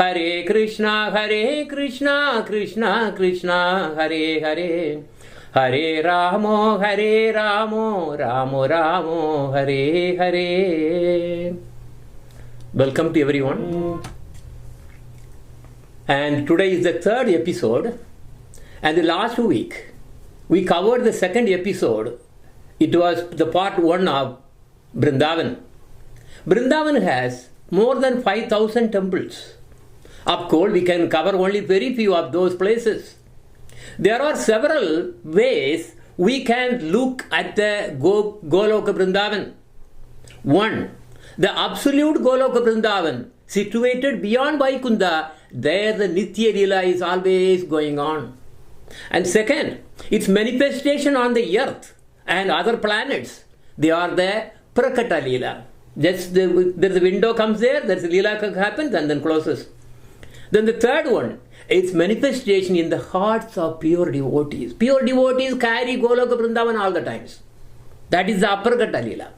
Hare Krishna, Krishna Krishna, Hare Hare. Hare Ramo, Ramo Ramo, Hare Hare. Welcome to everyone. And today is the third episode. And the last week, we covered the second episode. It was the part 1 of Vrindavan. Vrindavan has more than 5,000 temples. Of course, we can cover only very few of those places. There are several ways we can look at the Goloka Vrindavan. 1. The absolute Goloka Vrindavan, situated beyond Vaikunta, there the Nitya Lila is always going on. And second, its manifestation on the earth and other planets, they are the Prakata Lila. There's a window comes there, there's a Lila happens and then closes. Then the third one, its manifestation in the hearts of pure devotees. Pure devotees carry Goloka Vrindavan all the times. That is the Aprakata Lila.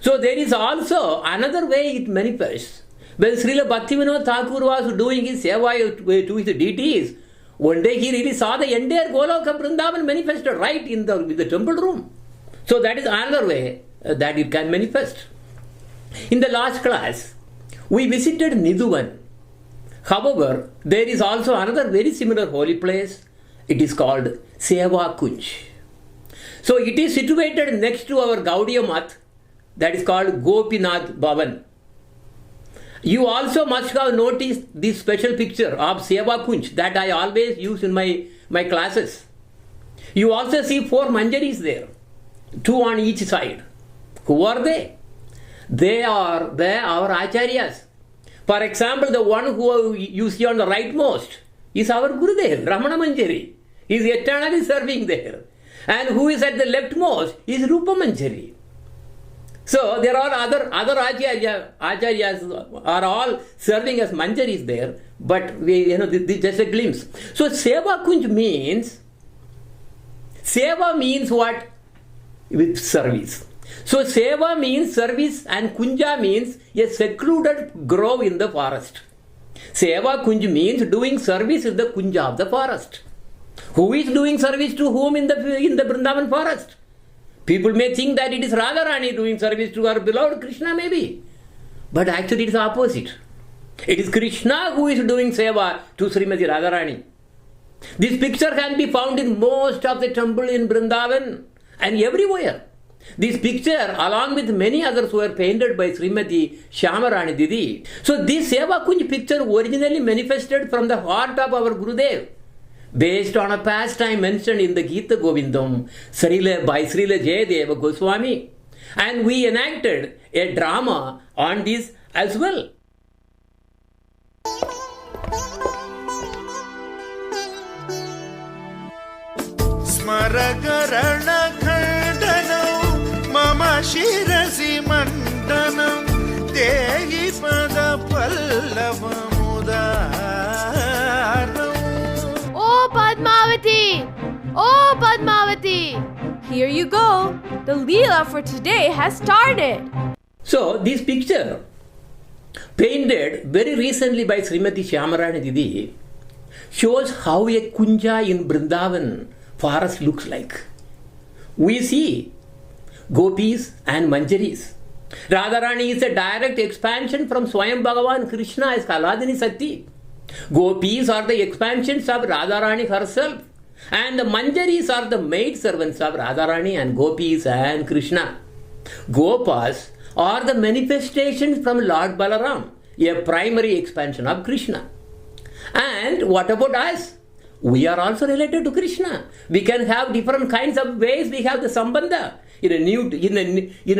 So there is also another way it manifests. When Srila Bhaktivinoda Thakur was doing his seva to his deities, one day he really saw the entire Goloka Vrindavan manifested right in the temple room. So that is another way that it can manifest. In the last class, we visited Nidhuvan. However, there is also another very similar holy place. It is called Seva Kunj. So it is situated next to our Gaudiya Math, that is called Gopinath Bhavan. You also must have noticed this special picture of Seva Kunj that I always use in my classes. You also see 4 manjaris there, 2 on each side. Who are they? They are our acharyas. For example, the one who you see on the rightmost is our Gurudev, Ramana Manjari. He is eternally serving there. And who is at the leftmost is Rupa Manjari. So there are other acharyas are all serving as manjaris there, but this is just a glimpse. So Seva Kunj means what? With service. So Seva means service and Kunja means a secluded grove in the forest. Seva Kunj means doing service in the Kunja of the forest. Who is doing service to whom in the Vrindavan forest? People may think that it is Radharani doing service to her beloved Krishna maybe. But actually it is opposite. It is Krishna who is doing seva to Srimati Radharani. This picture can be found in most of the temple in Vrindavan and everywhere. This picture along with many others were painted by Srimati Shyamarani Didi. So this Seva Kunj picture originally manifested from the heart of our Gurudev, based on a pastime mentioned in the Gita Govindam by Srila Jayadeva Goswami. And we enacted a drama on this as well. Smaragarana khandanam mama shirasi mandanam dehi pada pallavam udaranam. Oh Padmavati! Here you go. The Leela for today has started. So this picture, painted very recently by Srimati Shyamarani Didi, shows how a Kunja in Vrindavan forest looks like. We see gopis and manjaris. Radharani is a direct expansion from Swayam Bhagavan Krishna as Kaladini Sati. Gopis are the expansions of Radharani herself, and the manjaris are the maid servants of Radharani and gopis and Krishna. Gopas are the manifestations from Lord Balaram, a primary expansion of Krishna. And what about us? We are also related to Krishna. We can have different kinds of ways we have the sambandha. In a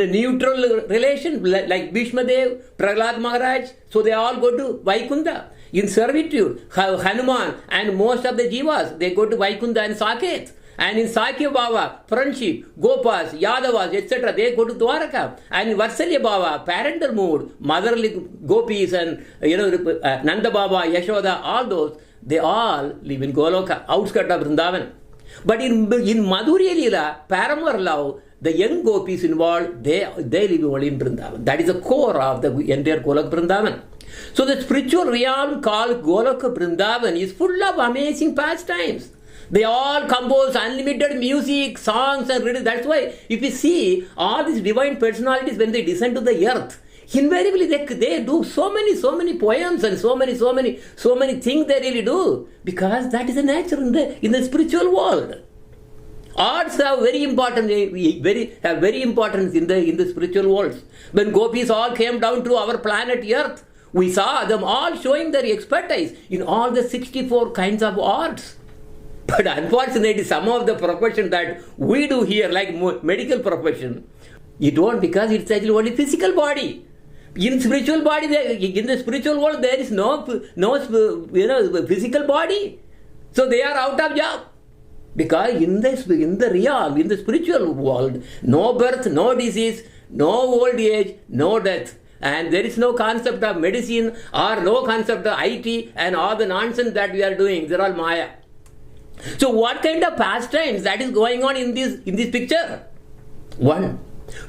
neutral relation, like Bhishma Dev, Prahlad Maharaj, so they all go to Vaikunta. In servitude, Hanuman and most of the jivas, they go to Vaikunta and Saket. And in Sakya Bhava, friendship, Gopas, Yadavas, etc., they go to Dwaraka. And in Vatsalya Bhava, parental mood, motherly gopis and Nanda Baba, Yashoda, all those, they all live in Goloka, outskirts of Vrindavan. But in Madhurya Leela, Paramar love, the young gopis involved, they live only in Vrindavan. That is the core of the entire Golok Vrindavan. So the spiritual realm called Goloka Vrindavan is full of amazing pastimes. They all compose unlimited music, songs and riddles. That's why if you see all these divine personalities when they descend to the earth, invariably they do so many poems and so many things they really do, because that is the nature in the spiritual world. Arts have very importance in the spiritual world. When gopis all came down to our planet Earth, we saw them all showing their expertise in all the 64 kinds of arts. But unfortunately, some of the profession that we do here, like medical profession, you don't, because it's actually only physical body. In spiritual body, in the spiritual world, there is no physical body. So they are out of job. Because in the realm, in the spiritual world, no birth, no disease, no old age, no death. And there is no concept of medicine or no concept of IT and all the nonsense that we are doing. They're all Maya. So what kind of pastimes that is going on in this picture? One,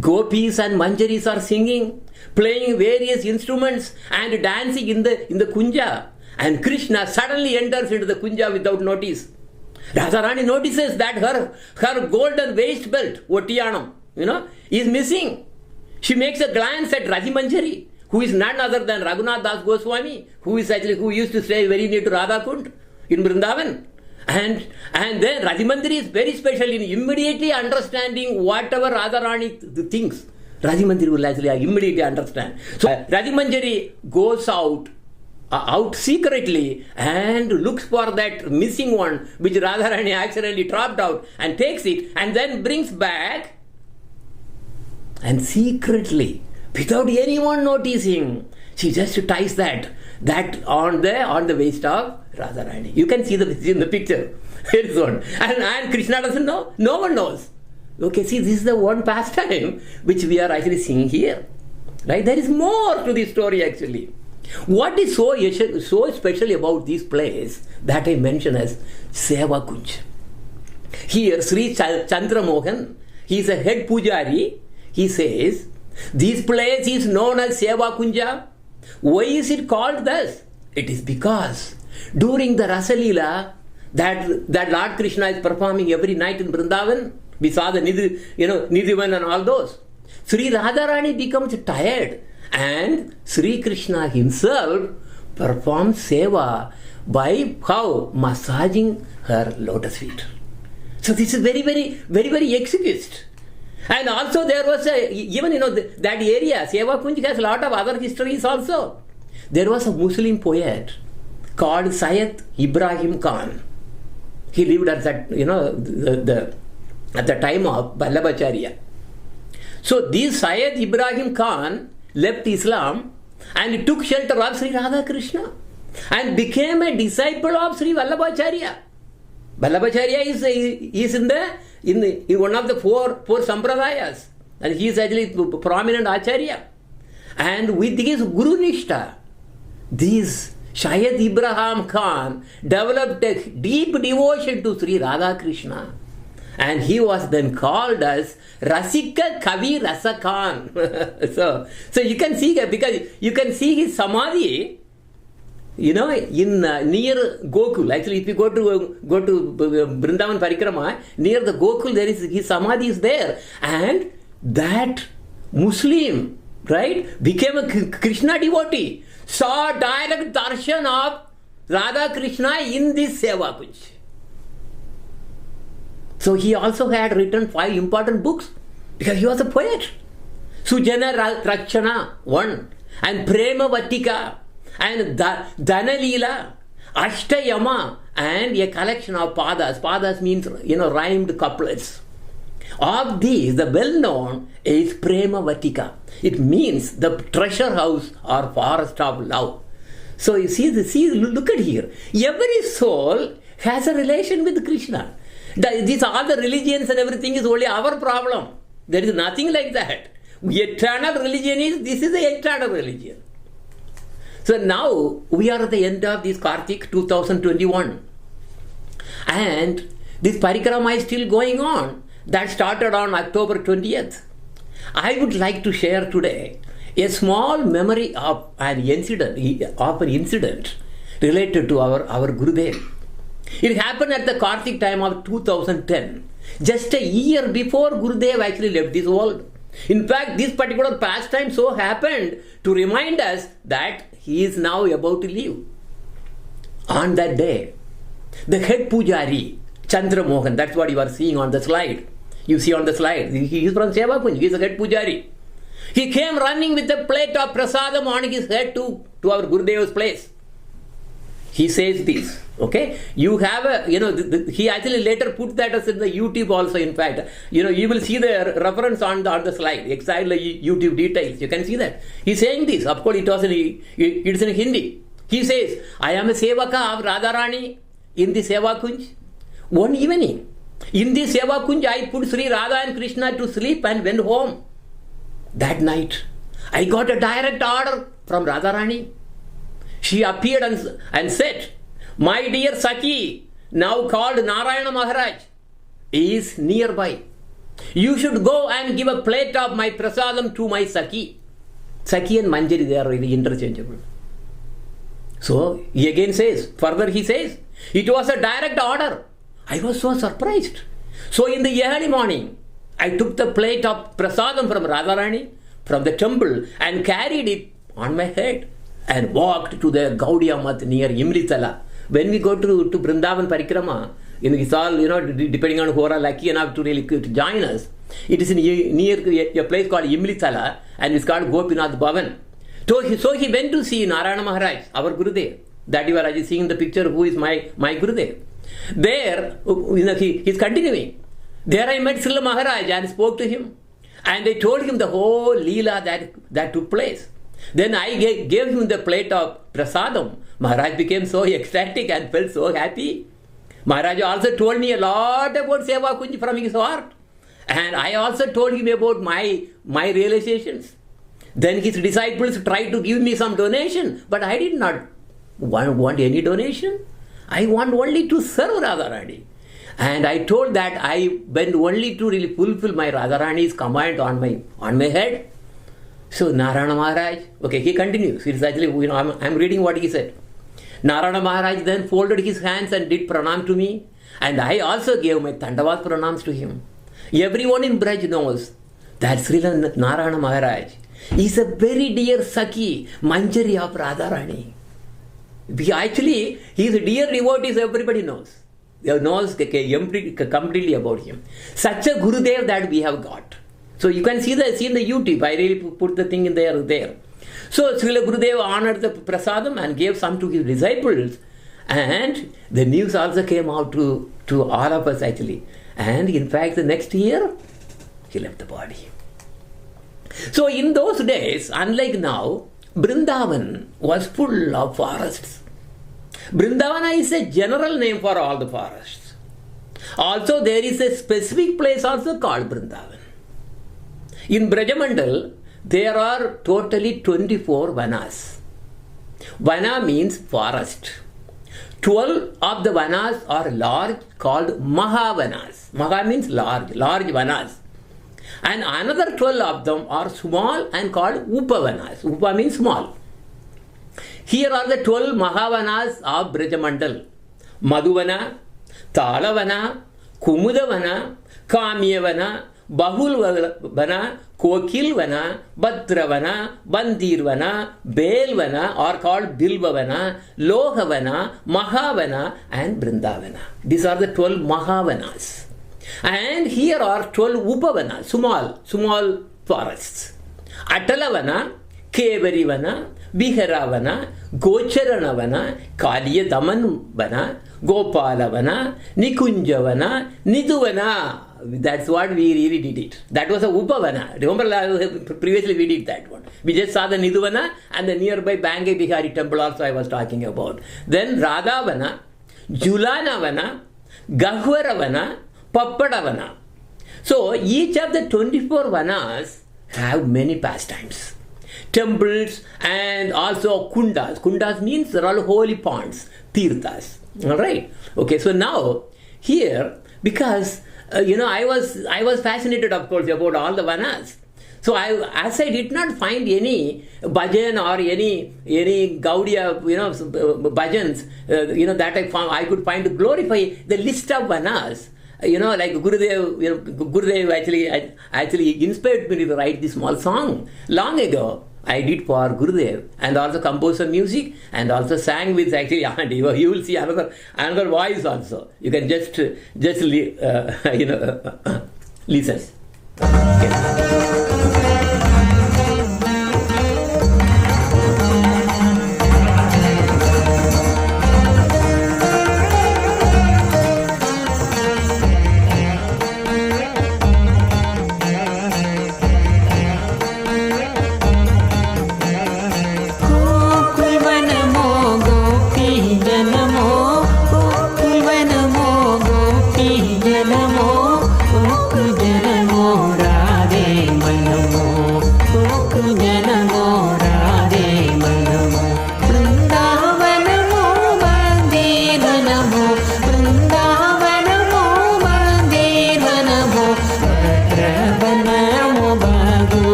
gopis and manjaris are singing, playing various instruments and dancing in the kunja. And Krishna suddenly enters into the kunja without notice. Radharani notices that her golden waist belt, Otiyanam, is missing. She makes a glance at Rajimanjari, who is none other than Raghunath Das Goswami, who used to stay very near to Radhakund in Vrindavan. And then Rajimandri is very special in immediately understanding whatever Radharani thinks. Rajimandri will actually immediately understand. So Rajimanjari goes out secretly and looks for that missing one which Radharani accidentally dropped out and takes it and then brings back, and secretly, without anyone noticing, she just ties that on the waist of Radharani. You can see in the picture. Here is one. And Krishna doesn't know. No one knows. Okay, see, this is the one pastime which we are actually seeing here. Right? There is more to this story actually. What is so special about this place that I mention as Seva Kunj? Here, Sri Chandra Mohan, he is a head pujari. He says, this place is known as Seva Kunja. Why is it called thus? It is because during the Rasa Leela that Lord Krishna is performing every night in Vrindavan, we saw the Nidhivan and all those. Sri Radharani becomes tired and Sri Krishna himself performs seva by how? Massaging her lotus feet. So this is very, very, very, very exquisite. And also there was that area, Seva Kunj has a lot of other histories also. There was a Muslim poet called Syed Ibrahim Khan. He lived at that, at the time of Vallabhacharya. So this Syed Ibrahim Khan left Islam and took shelter of Sri Radha Krishna and became a disciple of Sri Vallabhacharya. Vallabhacharya is in one of the four sampradayas, and he is actually prominent acharya. And with his Guru Nishta, this Syed Ibrahim Khan developed a deep devotion to Sri Radha Krishna. And he was then called as Rasika Kavi Rasa Khan. so you can see that, because you can see his samadhi, in near Gokul. Actually, if you go to Vrindavan Parikrama, near the Gokul, there is his samadhi is there, and that Muslim, right, became a Krishna devotee, saw direct darshan of Radha Krishna in this Seva Kunj. So he also had written 5 important books because he was a poet. Sujana Rakshana, 1, and Prema Vatika, and Dhanalila, Ashtayama, and a collection of padas. Padas means, rhymed couplets. Of these, the well-known is Prema Vatika. It means the treasure house or forest of love. So you see, look at here. Every soul has a relation with Krishna. All the religions and everything is only our problem. There is nothing like that. Eternal religion this is the eternal religion. So now we are at the end of this Kartik 2021. And this parikrama is still going on. That started on October 20th. I would like to share today a small memory of an incident related to our Gurudev. It happened at the Kartik time of 2010, just a year before Gurudev actually left this world. In fact, this particular pastime so happened to remind us that he is now about to leave. On that day, the head pujari, Chandra Mohan, that's what you are seeing on the slide. You see on the slide, he is from Seva Kunj, he is a head pujari. He came running with a plate of prasadam on his head to our Gurudev's place. He says this, okay? You have a, he actually later put that as in the YouTube also, in fact. You will see the reference on the slide, exactly YouTube details. You can see that. He's saying this. Of course, it's in Hindi. He says, I am a Sevaka of Radharani in the Seva Kunj. One evening, in the Seva Kunj, I put Sri Radha and Krishna to sleep and went home. That night, I got a direct order from Radharani. She appeared and said, my dear Saki, now called Narayana Maharaj, is nearby. You should go and give a plate of my prasadam to my Saki. Saki and Manjari, they are really interchangeable. So he again says, further he says, it was a direct order. I was so surprised. So in the early morning, I took the plate of prasadam from Radharani, from the temple, and carried it on my head and walked to the Gaudiya Math near Imlitala. When we go to Vrindavan Parikrama, it's all, depending on who are lucky enough to really to join us, it is near a place called Imlitala, and it's called Gopinath Bhavan. So he went to see Narayana Maharaj, our Gurudev. That you are seeing in the picture, who is my Gurudev. There, he is continuing. There I met Srila Maharaj and spoke to him. And they told him the whole Leela that took place. Then I gave him the plate of prasadam. Maharaj became so ecstatic and felt so happy. Maharaj also told me a lot about Seva Kunj from his heart. And I also told him about my realizations. Then his disciples tried to give me some donation, but I did not want any donation. I want only to serve Radharani. And I told that I went only to really fulfill my Radharani's command on my head. So Narayana Maharaj, okay, he continues. It's actually, I'm reading what he said. Narayana Maharaj then folded his hands and did pranam to me. And I also gave my Tandavat pranams to him. Everyone in Braj knows that Srila Narayana Maharaj is a very dear Saki, Manjari of Radharani. Actually, he is a dear devotees, everybody knows. They knows completely about him. Such a Gurudev that we have got. So you can see in the YouTube. I really put the thing in there. So Srila Gurudev honored the prasadam and gave some to his disciples. And the news also came out to all of us actually. And in fact, the next year, he left the body. So in those days, unlike now, Vrindavan was full of forests. Vrindavana is a general name for all the forests. Also, there is a specific place also called Vrindavan. In Brajamandal, there are totally 24 vanas. Vana means forest. 12 of the vanas are large, called Mahavanas. Maha means large vanas. And another 12 of them are small and called Upavanas. Upa means small. Here are the 12 Mahavanas of Brajamandal. Madhuvana, Talavana, Kumudavana, Kamyavana, Bahulvana, Kokilvana, Bhadravana, Bandirvana, Belvana are called Bilvavana, Lohavana, Mahavana and Vrindavana. These are the 12 Mahavanas. And here are 12 Upavanas, small forests. Atalavana, Kevarivana, Viharavana, Gocharanavana, Kaliya Damanvana, Gopalavana, Nikunjavana, Niduvana. That's what we really did it. That was a Upavana. Remember previously we did that one. We just saw the Niduvana and the nearby Bangai Bihari temple also I was talking about. Then Radhavana, Julanavana, Gahvaravana, Pappadavana. So each of the 24 vanas have many pastimes. Temples and also kundas. Kundas means they're all holy ponds, tirthas. Alright? Okay, so now here, because I was fascinated, of course, about all the vanas. So as I did not find any bhajan or any Gaudiya, bhajans, that I could find to glorify the list of vanas. Like Gurudev, Gurudev actually inspired me to write this small song long ago. I did for Gurudev and also composed some music and also sang with actually Andy. You will see another voice also. You can just listen. Okay.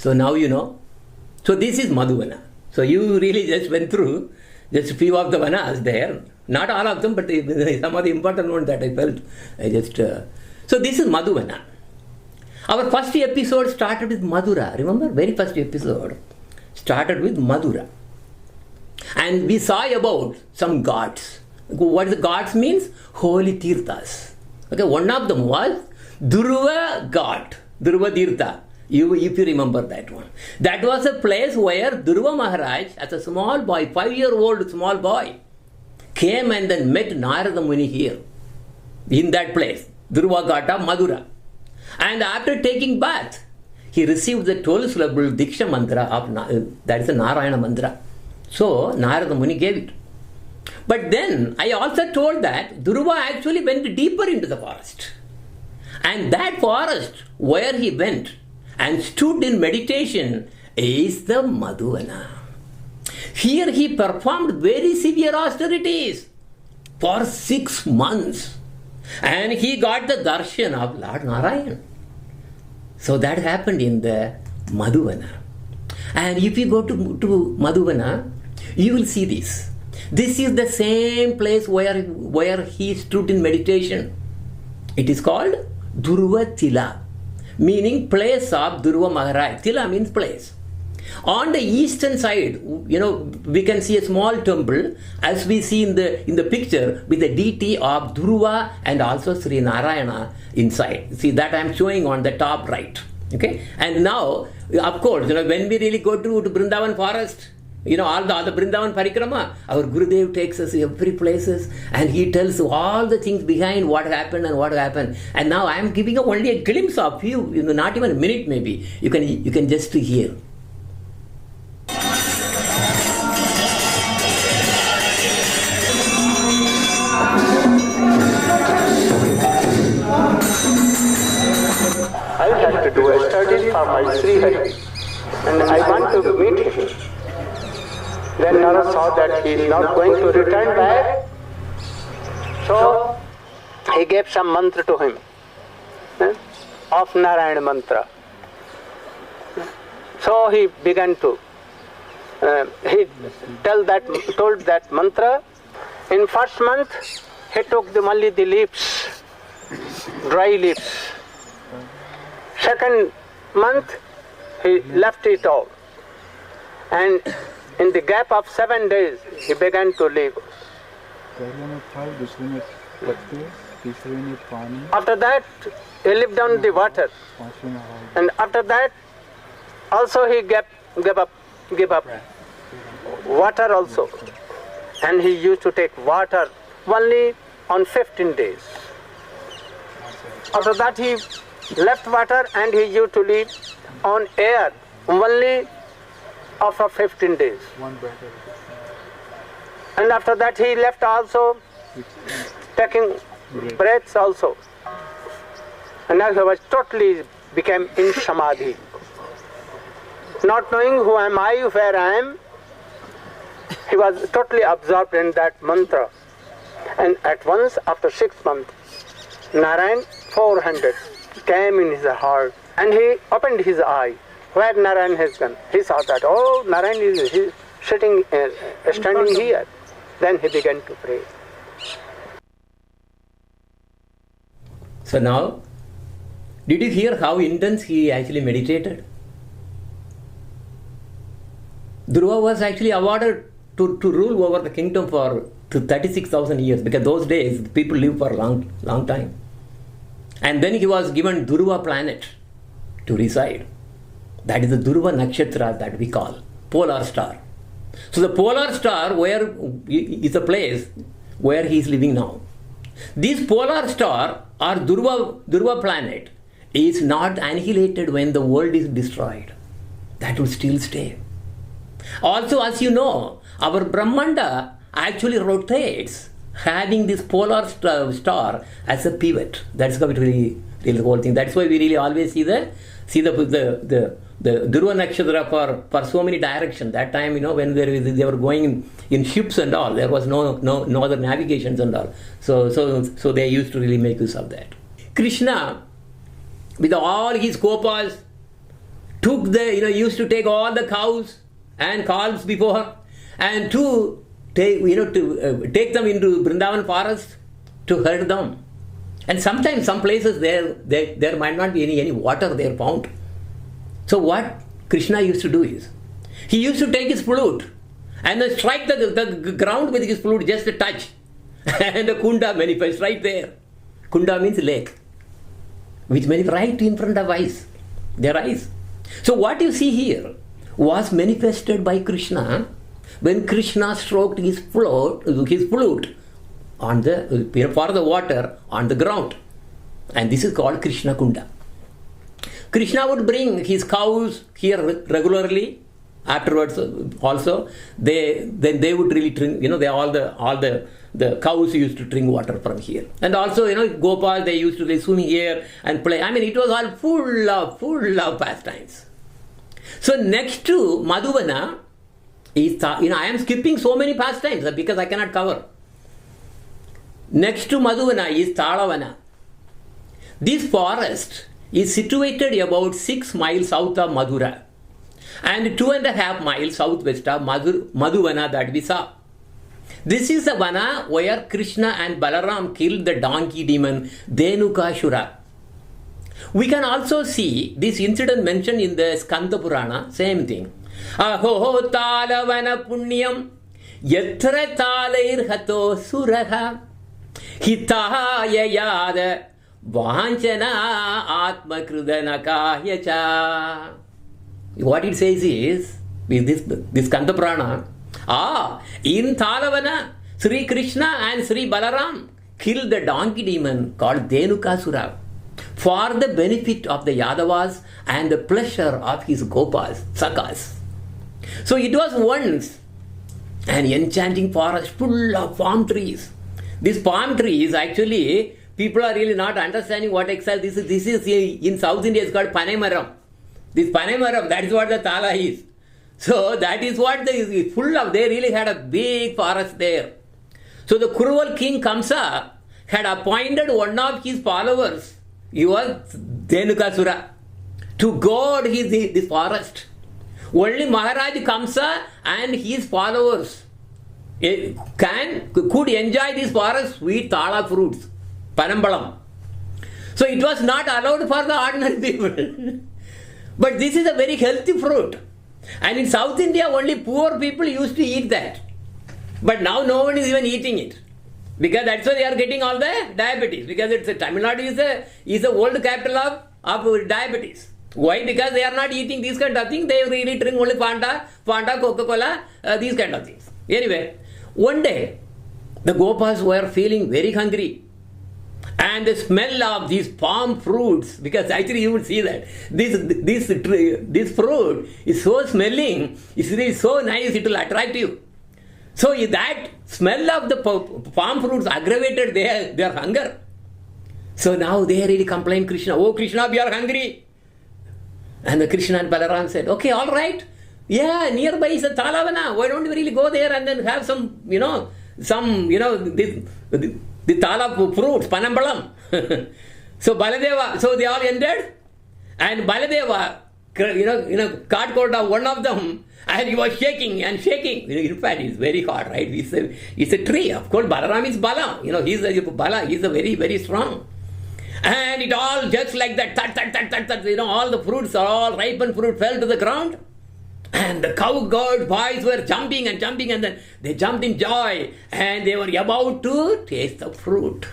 So now you know. So this is Madhuvana. So you really just went through just a few of the vanas there. Not all of them, but some of the important ones that I felt. So this is Madhuvana. Our first episode started with Madura. Remember? Very first episode started with Madura. And we saw about some gods. What the gods means? Holy Tirthas. Okay, one of them was Dhruva god, Dhruva Tirtha. If you remember that one. That was a place where Dhruva Maharaj, as a small boy, 5-year-old small boy, came and then met Narada Muni here, in that place, Dhruva Gata, Madura. And after taking bath, he received the 12 syllable Diksha mantra of, that is the Narayana mantra. So, Narada Muni gave it. But then, I also told that Dhruva actually went deeper into the forest. And that forest, where he went and stood in meditation, is the Madhuvana. Here he performed very severe austerities for 6 months. And he got the darshan of Lord Narayan. So that happened in the Madhuvana. And if you go to Madhuvana, you will see this. This is the same place where he stood in meditation. It is called Dhruva Tila, meaning place of Dhruva Maharaj. Tila means place. On the eastern side, we can see a small temple, as we see in the picture, with the deity of Dhruva and also Sri Narayana inside. See, that I am showing on the top right. Okay, and now, of course, when we really go to Vrindavan forest, all the Vrindavan Parikrama, our Gurudev takes us every places and he tells all the things behind what happened and what happened. And now I am giving only a glimpse of you, not even a minute maybe. You can just hear. I had to do a study for my Sri Hari, and I want to meet him. Then Nara saw that he is not going to return back, so he gave some mantra to him, of Narayana mantra. So he began to, he told that mantra. In first month, he took only the leaves, dry leaves. Second month, he left it all. And in the gap of 7 days, he began to live. After that, he lived on the water. And after that, also he gave up water also. And he used to take water only on 15 days. After that, he left water and he used to live on air only after 15 days. And after that he left also taking breaths also. And now he was totally became in samadhi. Not knowing who am I, where I am, he was totally absorbed in that mantra. And at once, after 6 months, Narayan 400 came in his heart, and he opened his eye where Narayan has gone. He saw that, oh, Narayan is standing here. Then he began to pray. So now, did you hear how intense he actually meditated? Dhruva was actually awarded to rule over the kingdom for 36,000 years, because those days people lived for a long time. And then he was given Dhruva planet to reside. That is the Dhruva Nakshatra that we call, polar star. So the polar star is a place where he is living now. This polar star or Dhruva planet is not annihilated when the world is destroyed. That will still stay. Also, as you know, our Brahmanda actually rotates, having this polar star as a pivot. That's how it really the whole thing. That's why we really always see the Dhruva Nakshatra for so many directions. That time, when they were going in ships and all, there was no other navigations and all. So they used to really make use of that. Krishna, with all his kopas, used to take all the cows and calves before, and to take them into Vrindavan forest to herd them. And sometimes some places there might not be any water there found. So what Krishna used to do is, he used to take his flute and then strike the ground with his flute, just a touch, and the kunda manifests right there. Kunda means lake, which manifests right in front of their eyes. So what you see here was manifested by Krishna when Krishna stroked his flute on for the water on the ground, and this is called Krishna Kunda. Krishna would bring his cows here regularly. Afterwards, also they would really drink. All the cows used to drink water from here, and also Gopal, they used to swim here and play. I mean, it was all full of pastimes. So next to Madhuvana is I am skipping so many pastimes because I cannot cover. Next to Madhuvana is Talavana. This forest is situated about 6 miles south of Madhura and 2.5 miles southwest of Madhuvana that we saw. This is the Vana where Krishna and Balaram killed the donkey demon Dhenukashura. We can also see this incident mentioned in the Skanda Purana, same thing. Aho talavana punyam yatra talair hato suraha hitaya yada vanchana atmakrudanakahyacha. What it says is, this Kantapurana. In Talavana, Sri Krishna and Sri Balaram killed the donkey demon called Dhenukasura for the benefit of the Yadavas and the pleasure of his Gopas, Sakas. So it was once an enchanting forest full of palm trees. These palm trees, actually, people are really not understanding what exactly this is. This is in South India, it's called Panemaram. This Panemaram, that is what the Tala is. So that is what they is full of. They really had a big forest there. So the cruel king Kamsa had appointed one of his followers, he was Dhenukasura, to guard this forest. Only Maharaj Kamsa and his followers could enjoy this forest sweet tala fruits, Panambalam. So it was not allowed for the ordinary people. But this is a very healthy fruit. And in South India, only poor people used to eat that. But now no one is even eating it. Because that's why they are getting all the diabetes. Because Tamil Nadu is the world capital of diabetes. Why? Because they are not eating these kind of things. They really drink only Fanta, Coca-Cola, these kind of things. Anyway, one day, the Gopas were feeling very hungry. And the smell of these palm fruits, because actually you would see that this fruit is so smelling, it's really so nice, it will attract you. So that smell of the palm fruits aggravated their hunger. So now they really complained Krishna, oh Krishna, we are hungry. And the Krishna and Balaram said, okay, all right. Yeah, nearby is a Talavana. Why don't we really go there and then have some, the Tala fruits, Panambalam. So Baladeva, so they all ended. And Baladeva, caught hold of one of them and he was shaking and shaking. In fact, it's very hard, right? It's a tree. Of course, Balaram is Bala. He's a Bala. He's a very, very strong. And it all just like that, all the fruits, all ripened fruit fell to the ground. And the cowgirl boys were jumping and then they jumped in joy and they were about to taste the fruit.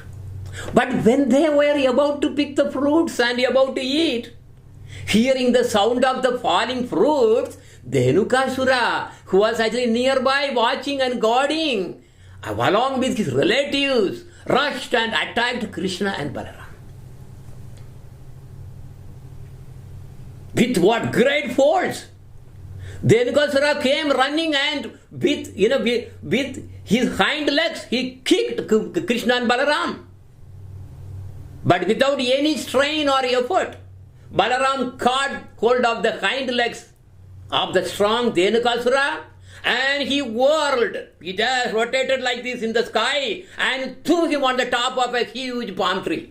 But when they were about to pick the fruits and about to eat, hearing the sound of the falling fruits, Dhenukasura, who was actually nearby watching and guarding, along with his relatives, rushed and attacked Krishna and Balaram. With what great force! Dhenukasura came running and with his hind legs he kicked Krishna and Balaram. But without any strain or effort, Balaram caught hold of the hind legs of the strong Dhenukasura and he whirled. He just rotated like this in the sky and threw him on the top of a huge palm tree.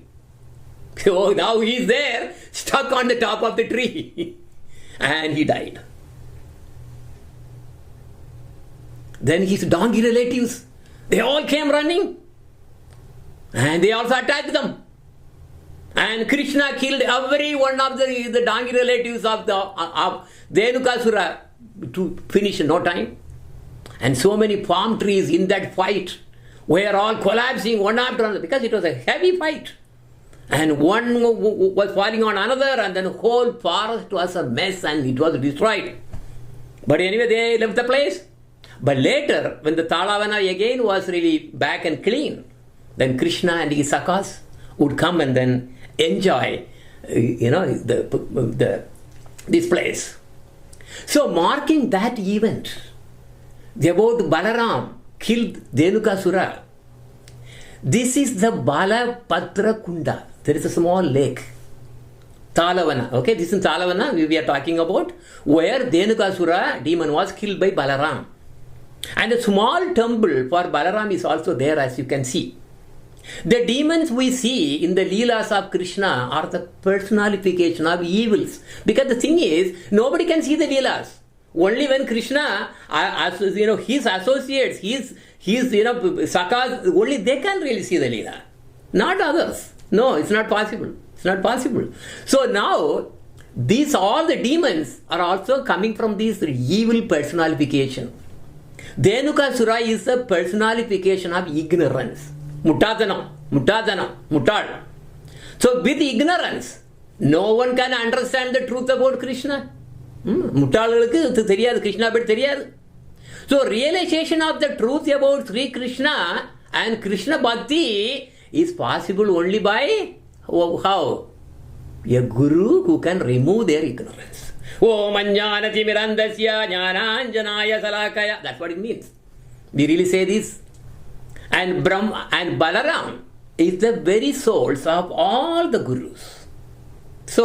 So now he is there, stuck on the top of the tree. And he died. Then his donkey relatives, they all came running. And they also attacked them. And Krishna killed every one of the donkey relatives of Dhenukasura to finish in no time. And so many palm trees in that fight were all collapsing one after another because it was a heavy fight. And one was falling on another and then the whole forest was a mess and it was destroyed. But anyway, they left the place. But later, when the Talavana again was really back and clean, then Krishna and his Sakas would come and then enjoy, this place. So marking that event, about Balaram killed Dhenukasura, this is the Balapatra Kunda. There is a small lake, Talavana. Okay, this is Talavana we are talking about, where Dhenukasura demon was killed by Balaram. And a small temple for Balaram is also there, as you can see. The demons we see in the Leelas of Krishna are the personification of evils. Because the thing is, nobody can see the Leelas. Only when Krishna, his associates, his Sakas, only they can really see the Leela. Not others. No, it's not possible. It's not possible. So now, all the demons are also coming from this evil personification. Dhenukasura is a personification of ignorance. Muttadana. So with ignorance, no one can understand the truth about Krishna. முட்டாள்களுக்கு இது தெரியாது, கிருஷ்ணா பற்றி தெரியாது. So realisation of the truth about Shri Krishna and Krishna bhakti is possible only by have a guru who can remove their ignorance. ஓம் அஞ்ஞானதிமிரந்தஸ்ய ஞானாஞ்சனாய சலாக்கயா. That's what it means. We really say this. And Brahma and Balaram is the very souls of all the gurus. So,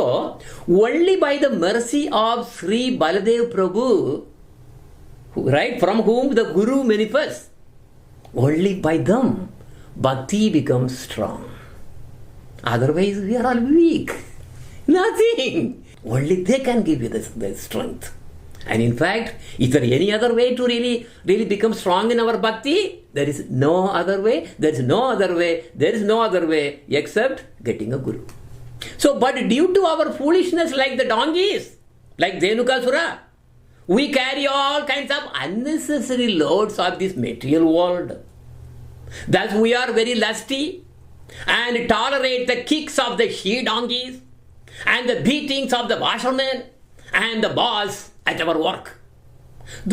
only by the mercy of Sri Baladev Prabhu, right, from whom the Guru manifests, only by them bhakti becomes strong. Otherwise, we are all weak. Nothing. Only they can give you the strength. And in fact, is there any other way to really become strong in our bhakti? There is no other way. There is no other way. There is no other way except getting a guru. So, but due to our foolishness like the donkeys, like Dhenukasura, we carry all kinds of unnecessary loads of this material world. Thus we are very lusty and tolerate the kicks of the she-donkeys and the beatings of the washermen and the boss at our work.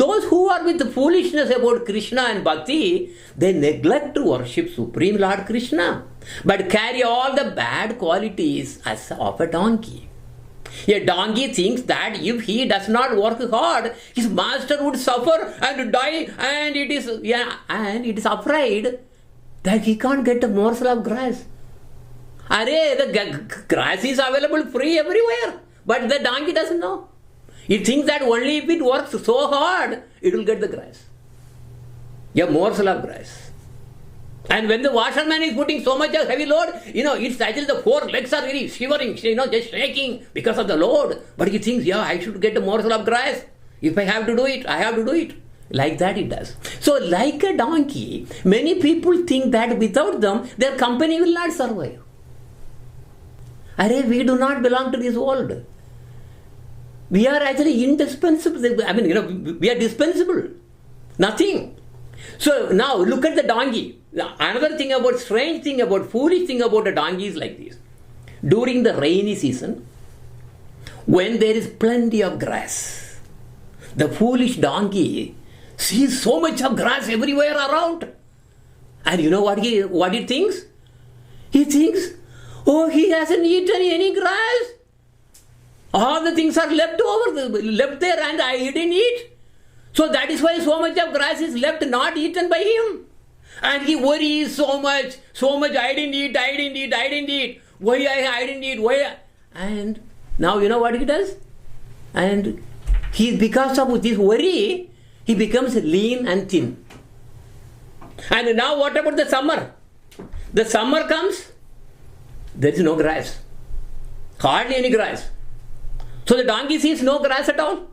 Those who are with the foolishness about Krishna and Bhakti, they neglect to worship Supreme Lord Krishna, but carry all the bad qualities as of a donkey. A donkey thinks that if he does not work hard, his master would suffer and die, and it is afraid that he can't get a morsel of grass. The grass is available free everywhere, but the donkey doesn't know. It thinks that only if it works so hard, it will get the grass. A morsel of grass. And when the washerman is putting so much of heavy load, it's actually the four legs are really shivering, just shaking because of the load. But he thinks, I should get a morsel of grass. If I have to do it, I have to do it. Like that it does. So like a donkey, many people think that without them, their company will not survive. We do not belong to this world. We are actually indispensable. We are dispensable. Nothing. So now look at the donkey. Another thing about, strange thing about, foolish thing about a donkey is like this. During the rainy season, when there is plenty of grass, the foolish donkey sees so much of grass everywhere around. And you know what he thinks? He thinks, he hasn't eaten any grass. All the things are left there and I didn't eat. So that is why so much of grass is left not eaten by him. And he worries so much, I didn't eat. Why I didn't eat, why? And now you know what he does? And because of this worry, he becomes lean and thin. And now what about the summer? The summer comes, there is no grass. Hardly any grass. So the donkey sees no grass at all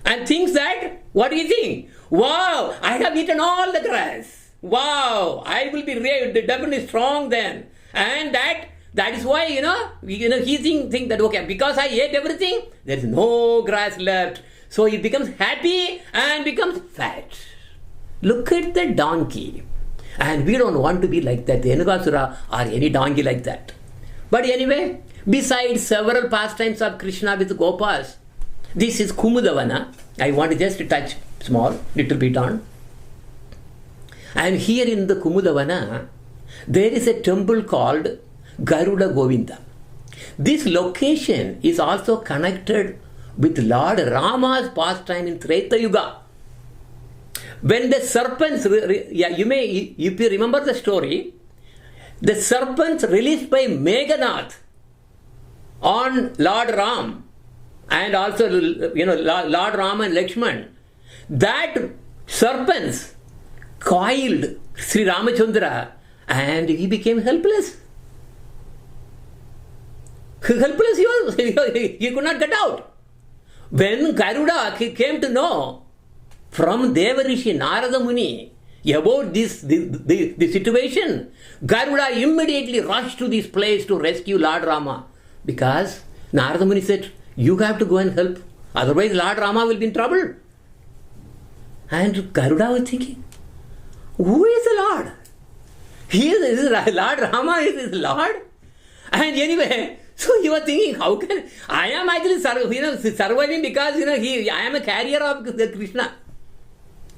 and thinks that, what do you think? Wow, I have eaten all the grass. Wow, I will be definitely strong then. And that is why, he think that, okay, because I ate everything, there is no grass left. So he becomes happy and becomes fat. Look at the donkey. And we don't want to be like that, the Dhenukasura or any donkey like that. But anyway, besides several pastimes of Krishna with Gopas, this is Kumudavana. I want to just touch little bit on. And here in the Kumudavana, there is a temple called Garuda Govinda. This location is also connected with Lord Rama's pastime in Treta Yuga. When the serpents, if you remember the story, the serpents released by Meghanath on Lord Ram and also Lord Ram and Lakshman, that serpents coiled Sri Ramachandra and he became helpless. Helpless he was. He could not get out. When Garuda came to know from Devarishi Narada Muni about the situation, Garuda immediately rushed to this place to rescue Lord Rama. Because Narada Muni said, you have to go and help. Otherwise Lord Rama will be in trouble. And Garuda was thinking, who is the Lord? Lord Rama is his Lord. And anyway, So he was thinking, how can I am actually surviving because I am a carrier of the Krishna.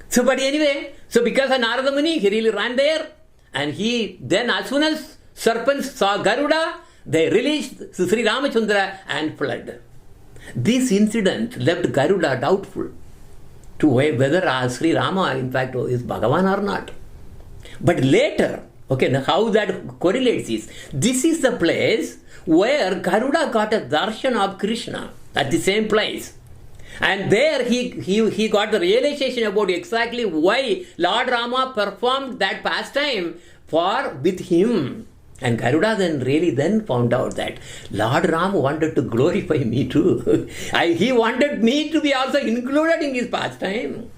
So but anyway, so because of Narada Muni, he really ran there, and he then as soon as serpents saw Garuda, they released Sri Ramachandra and fled. This incident left Garuda doubtful to whether Sri Rama in fact is Bhagavan or not. But later, okay, now how that correlates is, this is the place where Garuda got a darshan of Krishna at the same place. And there he got the realization about exactly why Lord Rama performed that pastime with him. And Garuda then found out that Lord Rama wanted to glorify me too. He wanted me to be also included in his pastime.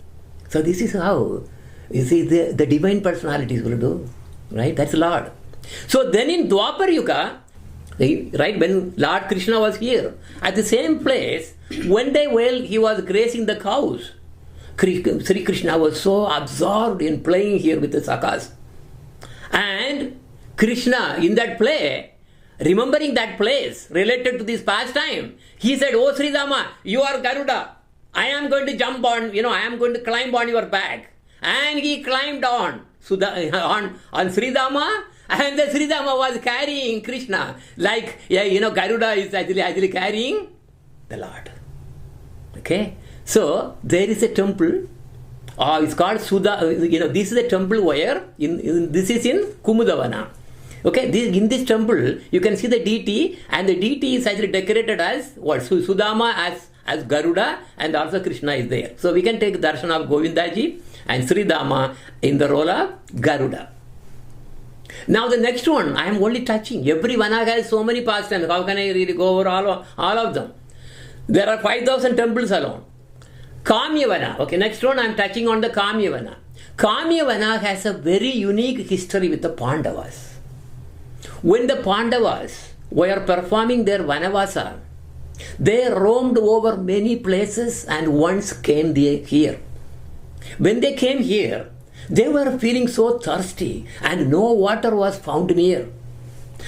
So this is how, you see, the divine personalities will do. Right? That's Lord. So then in Dwapar Yuga, right, when Lord Krishna was here, at the same place, one day while he was grazing the cows, Sri Krishna was so absorbed in playing here with the sakas. And Krishna, in that play, remembering that place related to this pastime, he said, "Oh Sri Rama, you are Garuda. I am going to jump on, I am going to climb on your back." And he climbed on Sri Rama, and the Sri Rama was carrying Krishna. Like, Garuda is actually carrying the Lord. Okay? So, there is a temple. It's called this is a temple where, this is in Kumudavana. Okay, in this temple, you can see the deity, and the deity is actually decorated as what? Sudama as Garuda, and also Krishna is there. So we can take darshan of Govindaji and Sri Dama in the role of Garuda. Now the next one, I am only touching. Every Vana has so many pastimes. How can I really go over all of them? There are 5,000 temples alone. Kamyavana. Okay, next one I am touching on the Kamyavana. Kamyavana has a very unique history with the Pandavas. When the Pandavas were performing their Vanavasa, they roamed over many places and once came here. When they came here, they were feeling so thirsty and no water was found near.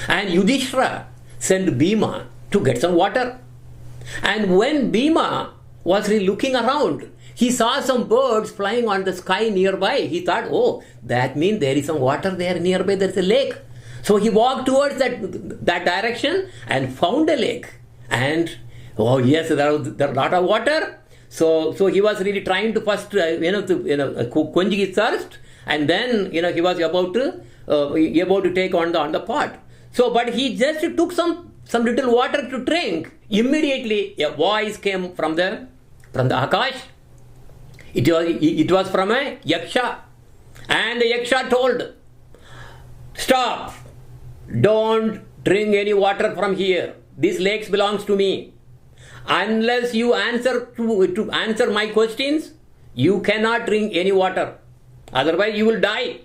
And Yudhishthira sent Bhima to get some water. And when Bhima was looking around, he saw some birds flying on the sky nearby. He thought, oh, that means there is some water there nearby, there's a lake. So he walked towards that direction and found a lake. And, oh yes, there are a lot of water. So he was really trying to first, quench his thirst, and then, he was about to take on the pot. So, but he just took some little water to drink. Immediately, a voice came from the Akash. It was from a Yaksha, and the Yaksha told, "Stop! Don't drink any water from here. This lake belongs to me. Unless you answer to answer my questions, you cannot drink any water. Otherwise, you will die."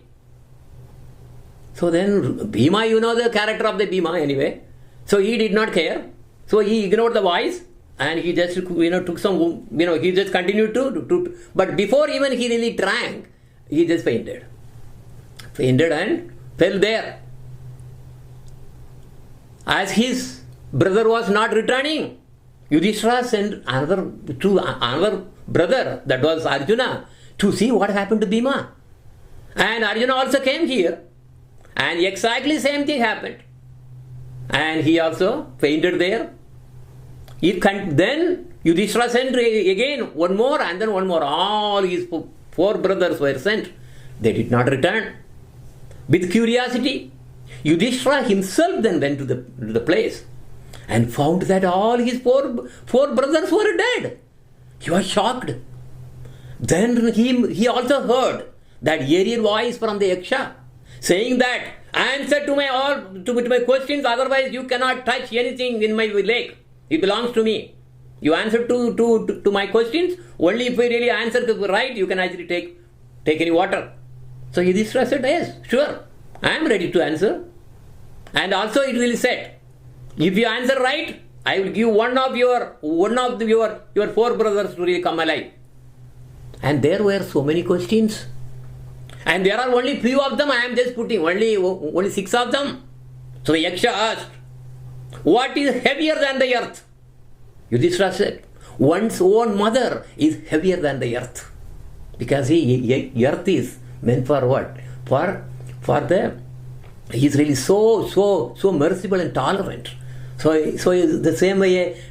So then, Bhima, the character of the Bhima anyway. So he did not care. So he ignored the voice, and he just took some, he just continued to. But before even he really drank, he just fainted and fell there. As his brother was not returning, Yudhishthira sent another brother, that was Arjuna, to see what happened to Bhima. And Arjuna also came here, and exactly same thing happened. And he also fainted there. Then Yudhishthira sent again one more, and then one more. All his 4 brothers were sent. They did not return. With curiosity, Yudhishthira himself then went to the place and found that all his four brothers were dead. He was shocked. Then he also heard that airy voice from the Yaksha saying that, "Answer to my questions, otherwise you cannot touch anything in my lake. It belongs to me. You answer to my questions. Only if we really answer right, you can actually take any water." So Yudhishthira said, "Yes, sure, I am ready to answer." And also it really said, "If you answer right, I will give one of your 4 brothers to really come alive." And there were so many questions, and there are only few of them. I am just putting only 6 of them. So the Yaksha asked, What is heavier than the earth? Yudhishthira said, one's own mother is heavier than the earth. Because earth is meant for what? For the, he is really so merciful and tolerant. So the same way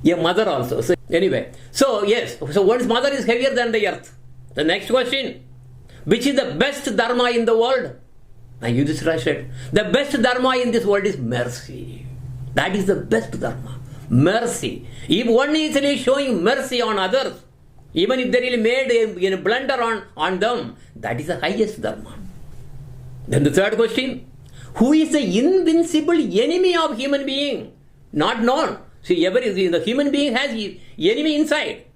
a mother also. So anyway, so yes, so one's mother is heavier than the earth. The next question, which is the best dharma in the world? And Yudhishthira said, the best dharma in this world is mercy. That is the best dharma. Mercy. If one is really showing mercy on others, even if they really made a blunder on them, that is the highest dharma. Then the third question, who is the invincible enemy of human being? Not known. See, the human being has enemy inside.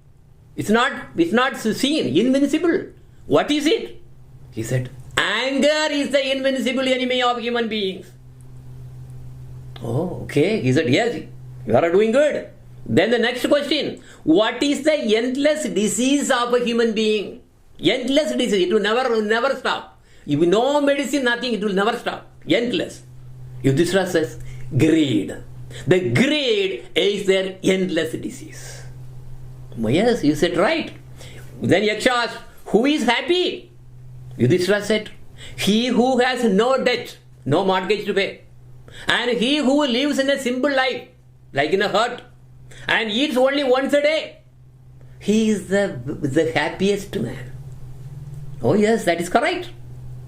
It's not seen, invincible. What is it? He said, anger is the invincible enemy of human beings. Oh, okay. He said, yes, you are doing good. Then the next question, what is the endless disease of a human being? Endless disease, it will never stop. If no medicine, nothing, it will never stop. Endless. Yudhishthira says, greed. The greed is their endless disease. Yes, you said right. Then Yaksha asked, who is happy? Yudhishthira said, he who has no debt, no mortgage to pay, and he who lives in a simple life, like in a hut, and eats only once a day, he is the happiest man. Oh yes, that is correct.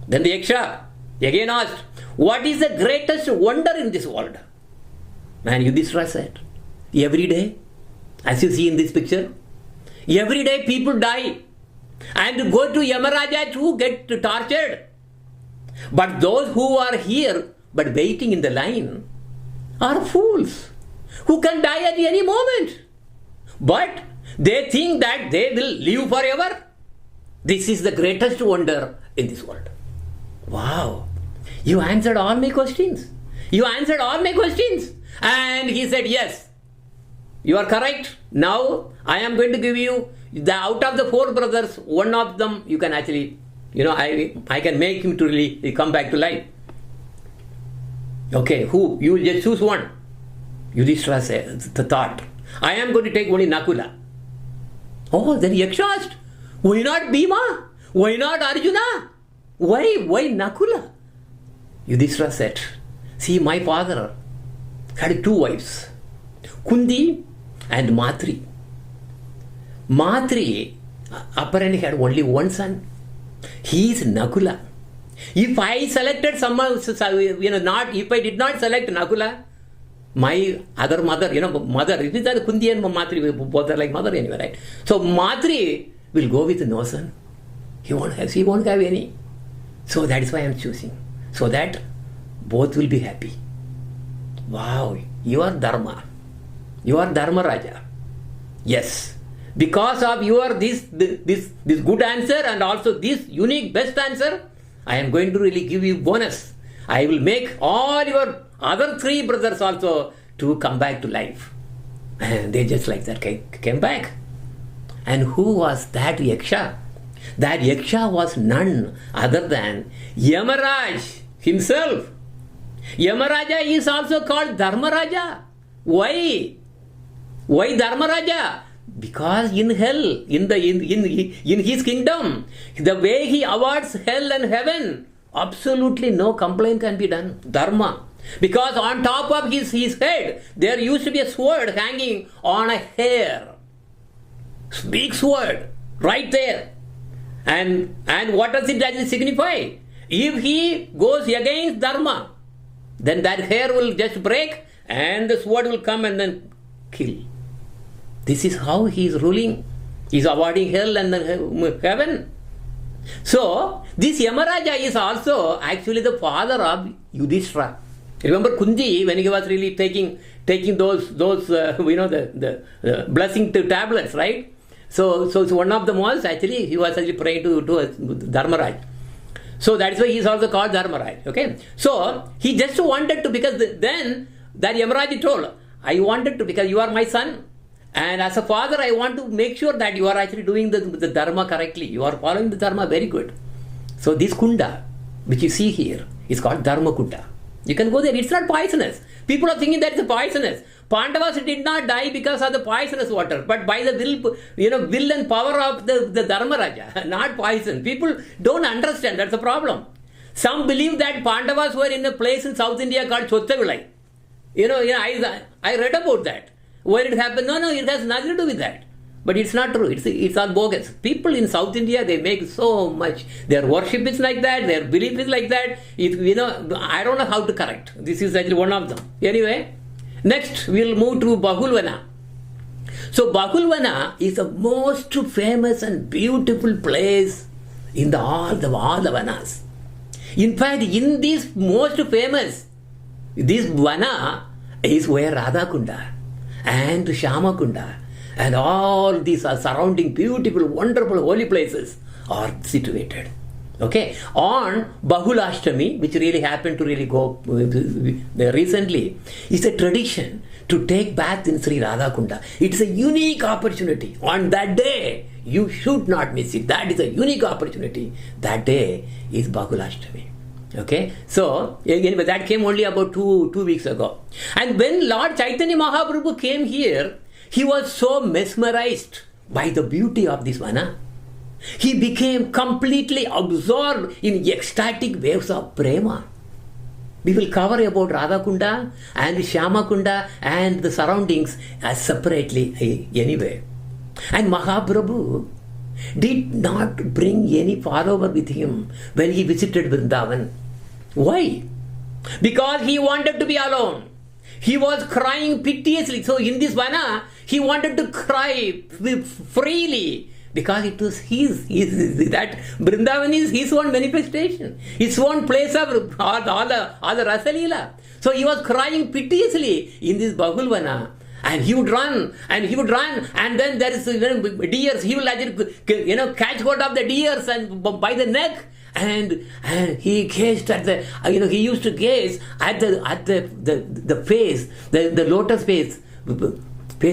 Then the Yaksha again asked, what is the greatest wonder in this world? And Yudhishthira said, every day, as you see in this picture, every day people die and go to Yamaraja to get tortured. But those who are here but waiting in the line are fools who can die at any moment. But they think that they will live forever. This is the greatest wonder in this world. Wow. You answered all my questions. You answered all my questions. And he said, yes, you are correct. Now I am going to give you out of the 4 brothers, one of them you can actually, I can make him to really come back to life. Okay, who? You will just choose one. Yudhishthira said, the thought, I am going to take only Nakula. Oh, then Yaksha asked, why not Bhima? Why not Arjuna? Why Nakula? Yudhishthira said, see, my father had 2 wives, Kundi and Matri. Matri apparently had only one son. He is Nakula. If I selected someone, if I did not select Nakula, my other mother, mother, it is that Kundi and Matri, both are like mother anyway, right? So Matri will go with no son. She won't have any. So that is why I am choosing. So that both will be happy. Wow, you are Dharma. You are Dharma Raja. Yes. Because of your this good answer and also this unique best answer, I am going to really give you bonus. I will make all your other 3 brothers also to come back to life. And they just like that came back. And who was that Yaksha? That Yaksha was none other than Yamaraj himself. Yamaraja is also called Dharmaraja. Why? Why Dharmaraja? Because in hell, in his kingdom, the way he awards hell and heaven, absolutely no complaint can be done. Dharma. Because on top of his head, there used to be a sword hanging on a hair. Big sword, right there. And what does it actually signify? If he goes against Dharma, then that hair will just break and the sword will come and then kill. This is how he is ruling. He is awarding hell and heaven. So, this Yamaraja is also actually the father of Yudhishthira. Remember Kundi, when he was really taking those the blessing tablets, right? So one of them was actually, he was actually praying to Dharmaraj. So that is why he is also called Dharmaraj. Okay. So he just wanted to, because then that Yamaraja told, I wanted to, because you are my son, and as a father I want to make sure that you are actually doing the Dharma correctly. You are following the Dharma very good. So this Kunda, which you see here, is called Dharma Kunda. You can go there. It's not poisonous. People are thinking that it's poisonous. Pandavas did not die because of the poisonous water, but by the will and power of the Dharmaraja, not poison. People don't understand. That's the problem. Some believe that Pandavas were in a place in South India called Chottavilai. I read about that. Where it happened? No, it has nothing to do with that. But it's not true. It's all bogus. People in South India, they make so much. Their worship is like that. Their belief is like that. I don't know how to correct. This is actually one of them. Anyway, next we'll move to Bahulvana. So Bahulvana is the most famous and beautiful place in all the Vanas. In fact, in this most famous, this Vana is where Radhakunda and Shyamakunda and all these surrounding beautiful, wonderful holy places are situated. Okay, on Bahulashtami, which really happened to really go there recently, is a tradition to take bath in Sri Radhakunda. It's a unique opportunity. On that day, you should not miss it. That is a unique opportunity. That day is Bahulashtami. Okay, so anyway, that came only about two weeks ago. And when Lord Chaitanya Mahaprabhu came here, he was so mesmerized by the beauty of this Vana. He became completely absorbed in ecstatic waves of prema. We will cover about Radhakunda and Shyamakunda and the surroundings as separately anyway. And Mahaprabhu did not bring any follower with him when he visited Vrindavan. Why? Because he wanted to be alone. He was crying piteously. So in this Vana, he wanted to cry freely because it was that Vrindavan is his own manifestation, his own place of all the Rasa Leela. So he was crying piteously in this Bahulvana. And he would run, and then there is deers. He will catch hold of the deers and by the neck, and he gazed at the he used to gaze at the face, the lotus face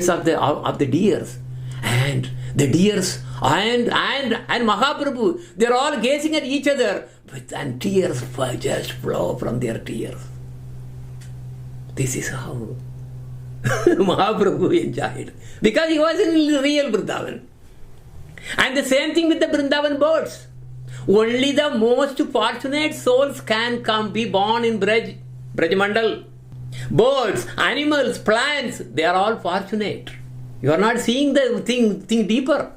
of the deers, and the deers and Mahaprabhu, they're all gazing at each other, and tears just flow from their tears. This is how Mahaprabhu enjoyed, because he was in real Vrindavan. And the same thing with the Vrindavan birds. Only the most fortunate souls can be born in Brajmandal. Birds, animals, plants, they are all fortunate. You are not seeing the thing deeper.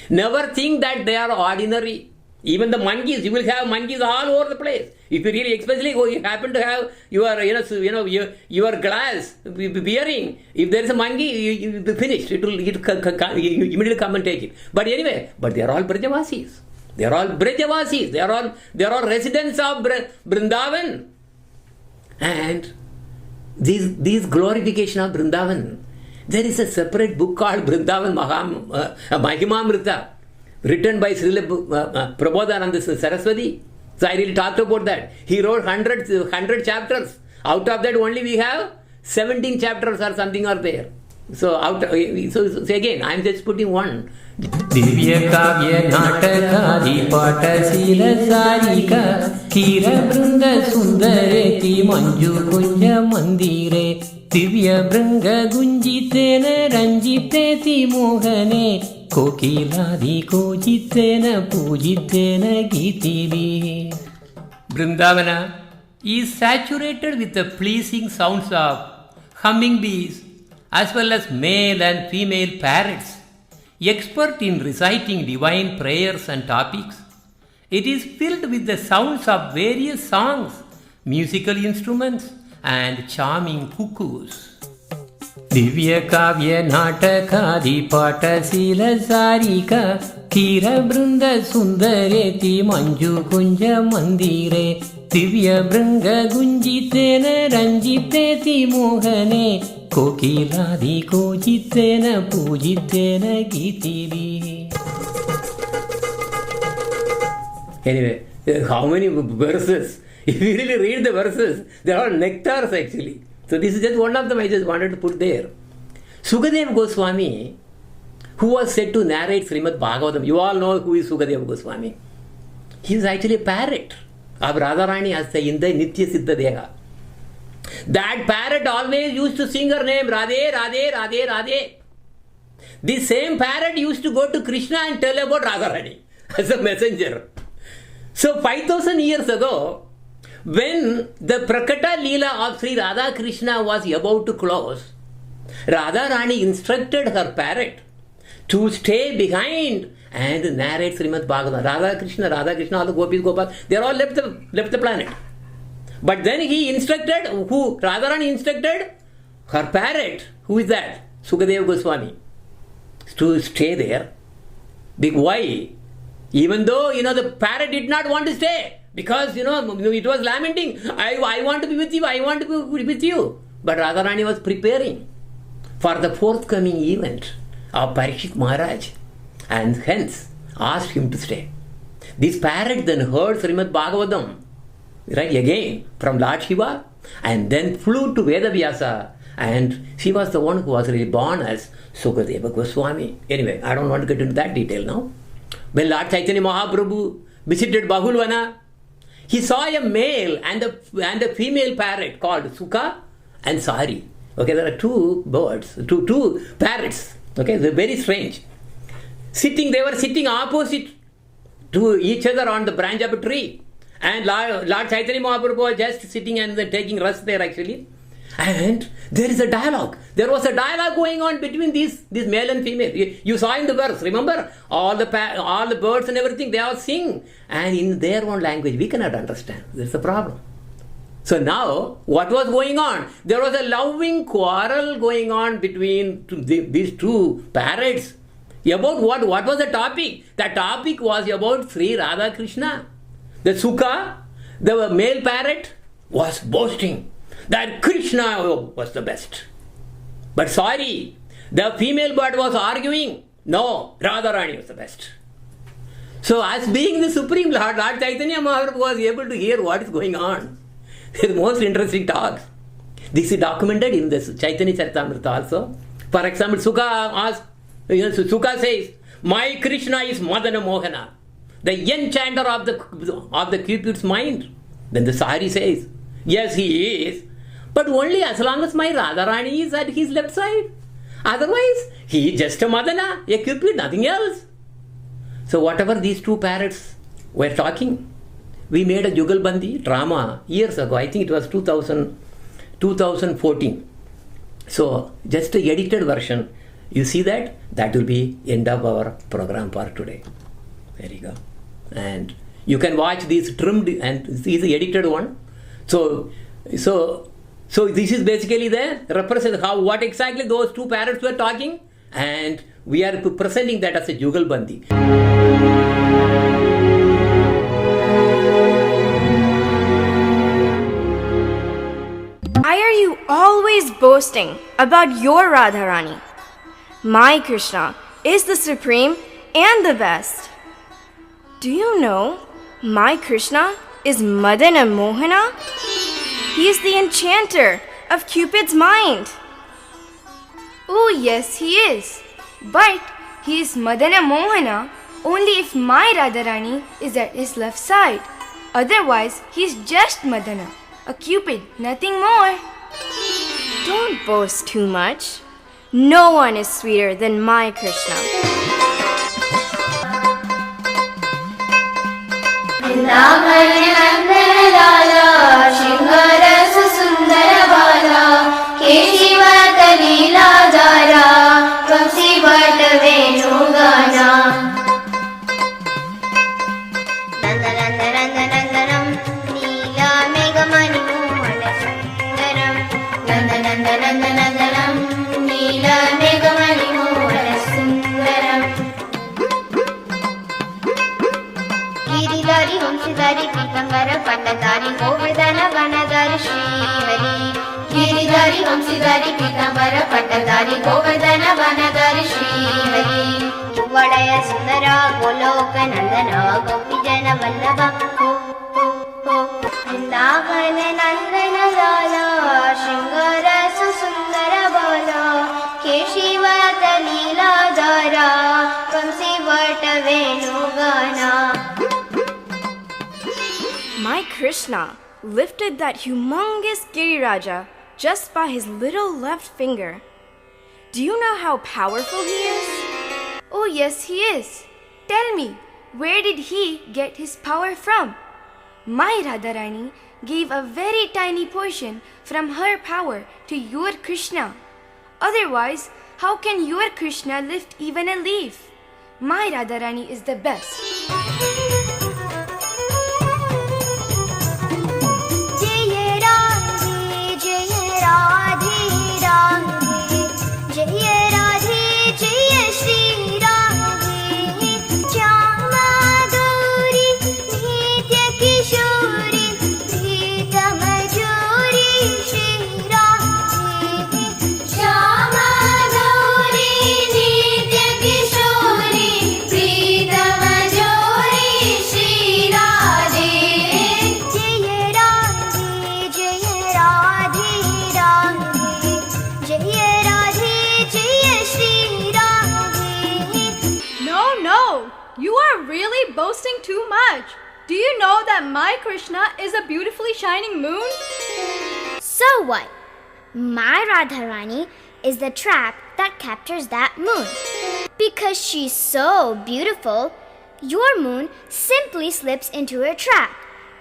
Never think that they are ordinary. Even the monkeys, you will have monkeys all over the place. If you really, especially you happen to have your glass bearing, if there is a monkey, you finished. You immediately come and take it. But anyway, they are all Brajavasis. They are all Brajavasis. They are all residents of Vrindavan. And these glorification of Vrindavan, there is a separate book called Vrindavan Mahimamrita, written by Srila Prabodhananda Saraswati. So I really talked about that. He wrote 100 chapters. Out of that only we have 17 chapters or something are there. So again, I am just putting one. Divya Kavya Natakadi Patasila Sarika Kira Brunda Sundareti Manju Kunja Mandire Divya Branga Gunjitena Ranjiteti Mohane Kokiladi Kojitena Pujitena Gitili. Vrindavana is saturated with the pleasing sounds of humming bees as well as male and female parrots, expert in reciting divine prayers and topics. It is filled with the sounds of various songs, musical instruments, and charming cuckoos. Divya Kavya Natakadi Patasila Sarika Kira Brunda Sundareti Manju Kunja Mandire Divya Branga Gunjitena Ranjiteti Mohane Kokiladi Kojitena Pujitena Gitili. Anyway, how many verses? If you really read the verses, they are all nectars actually. So this is just one of them I just wanted to put there. Sukadeva Goswami, who was said to narrate Srimad Bhagavatam, you all know who is Sukadeva Goswami. He is actually a parrot of Radharani Asta in the Nitya Siddha Deha. That parrot always used to sing her name, Radhe, Radhe, Radhe, Radhe. The same parrot used to go to Krishna and tell about Radharani as a messenger. So 5,000 years ago, when the Prakata Leela of Sri Radha Krishna was about to close, Radharani instructed her parrot to stay behind and narrate Srimad Bhagavatam. Radha Krishna, all the Gopis, Gopal, they all left the planet. But then he instructed, Radharani instructed her parrot, who is that? Sukadeva Goswami, to stay there. Why? Even though, the parrot did not want to stay, because, it was lamenting, I want to be with you, I want to be with you. But Radharani was preparing for the forthcoming event of Parikshit Maharaj, and hence asked him to stay. This parrot then heard Srimad Bhagavatam, right, again from Lord Shiva, and then flew to Vedavyasa, and she was the one who was reborn as Sukadeva Goswami. Anyway, I don't want to get into that detail now. When Lord Chaitanya Mahaprabhu visited Bahulvana, he saw a male and a female parrot called Sukha and Sari. Okay, there are two birds, two parrots. Okay, they're very strange. They were sitting opposite to each other on the branch of a tree. And Lord Chaitanya Mahaprabhu was just sitting and taking rest there actually. And there is a dialogue. There was a dialogue going on between these male and female. You saw in the verse, remember? All the birds and everything, they all sing. And in their own language, we cannot understand. That's the problem. So now, what was going on? There was a loving quarrel going on between these two parrots. About what? What was the topic? The topic was about Sri Radha Krishna. The Sukha, the male parrot, was boasting that Krishna was the best. But sorry, the female bird was arguing, no, Radharani was the best. So as being the Supreme Lord, Lord Chaitanya Mahaprabhu was able to hear what is going on. The most interesting talks. This is documented in the Chaitanya Charitamrita also. For example, Sukha says, my Krishna is Madana Mohana, the enchanter of the Cupid's mind. Then the Sari says, yes, he is, but only as long as my Radharani is at his left side. Otherwise, he is just a Madana, a Cupid, nothing else. So whatever these two parrots were talking, we made a Jugalbandi drama years ago. I think it was 2014. So just an edited version. You see that? That will be end of our program for today. There you go. And you can watch this trimmed, and this is the edited one. So this is basically the represent what exactly those two parrots were talking, and we are presenting that as a Jugalbandi. Why are you always boasting about your Radharani? My Krishna is the supreme and the best. Do you know my Krishna is Madana Mohana? He is the enchanter of Cupid's mind. Oh yes, he is. But he is Madana Mohana only if my Radharani is at his left side. Otherwise, he is just Madana, a Cupid, nothing more. Don't boast too much. No one is sweeter than my Krishna. Giridhari पीतांबर पट्टधारी गोवर्धन वनधर श्रीहरि गिरिधारी वंशीधारी पीतांबर पट्टधारी गोवर्धन वनधर श्रीहरि वलय सुंदर गोलोक नंदन गोपी जन वल्लभ वृंदावन नंदन लाला श्रृंगार सुंदर बाला केशिवत लीलाधारा वंशी what वेणुगाना. My Krishna lifted that humongous Giriraja just by his little left finger. Do you know how powerful he is? Oh, yes, he is. Tell me, where did he get his power from? My Radharani gave a very tiny portion from her power to your Krishna. Otherwise, how can your Krishna lift even a leaf? My Radharani is the best. You are really boasting too much. Do you know that my Krishna is a beautifully shining moon? So what? My Radharani is the trap that captures that moon. Because she's so beautiful, your moon simply slips into her trap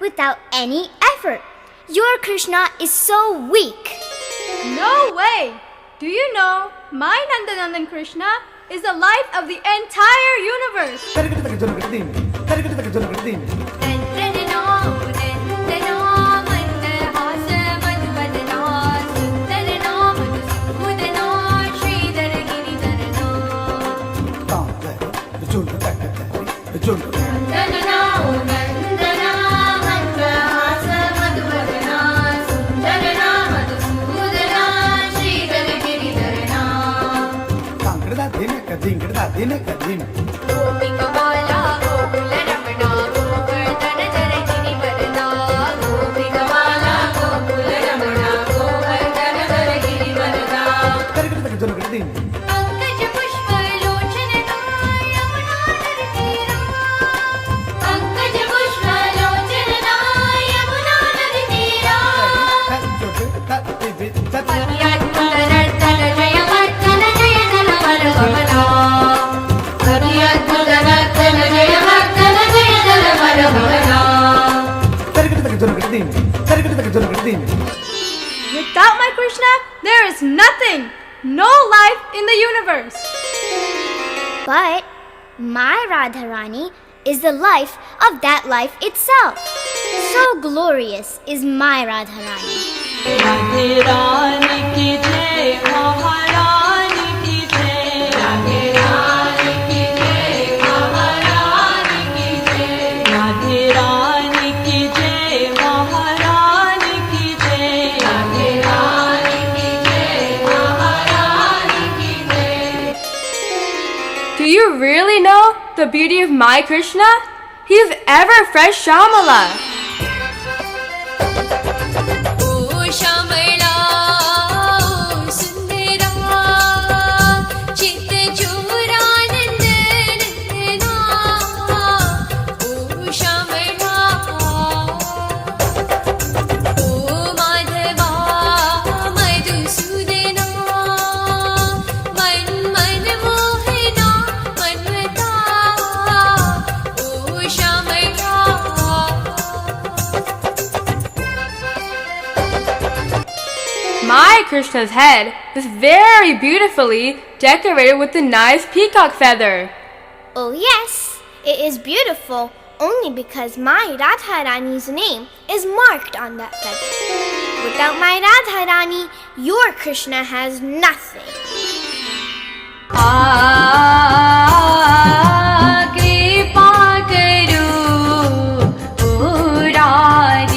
without any effort. Your Krishna is so weak. No way! Do you know my Nandanandan Krishna is the life of the entire universe? Without my Krishna, there is nothing, no life in the universe. But my Radharani is the life of that life itself. So glorious is my Radharani. Radhe Rani ki jai, Maharani ki jai. Radhe Rani ki jai, Maharani ki jai. Radhe Rani ki jai, Maharani ki jai. Radhe Rani ki jai, Maharani ki jai. Do you really know the beauty of my Krishna? He is ever fresh Shamala. My Krishna's head is very beautifully decorated with a nice peacock feather. Oh yes, it is beautiful only because my Radharani's name is marked on that feather. Without my Radharani, your Krishna has nothing. Kripa karu, Murari.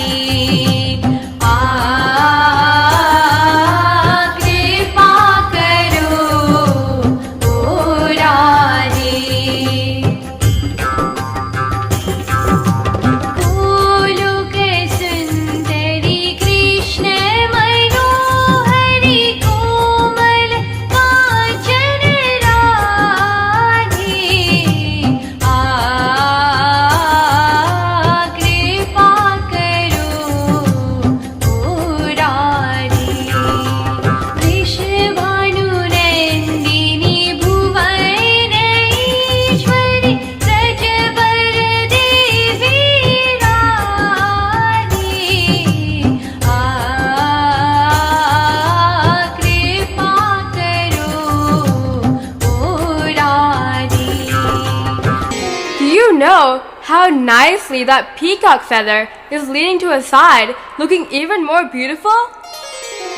know how nicely that peacock feather is leaning to a side, looking even more beautiful?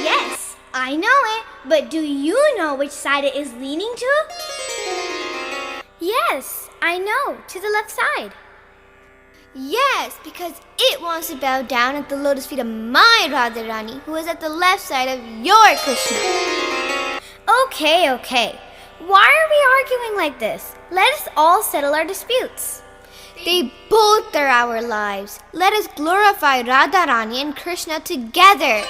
Yes, I know it, but do you know which side it is leaning to? Yes, I know, to the left side. Yes, because it wants to bow down at the lotus feet of my Radharani, who is at the left side of your Krishna. Okay. Why are we arguing like this? Let us all settle our disputes. They both are our lives. Let us glorify Radharani and Krishna together.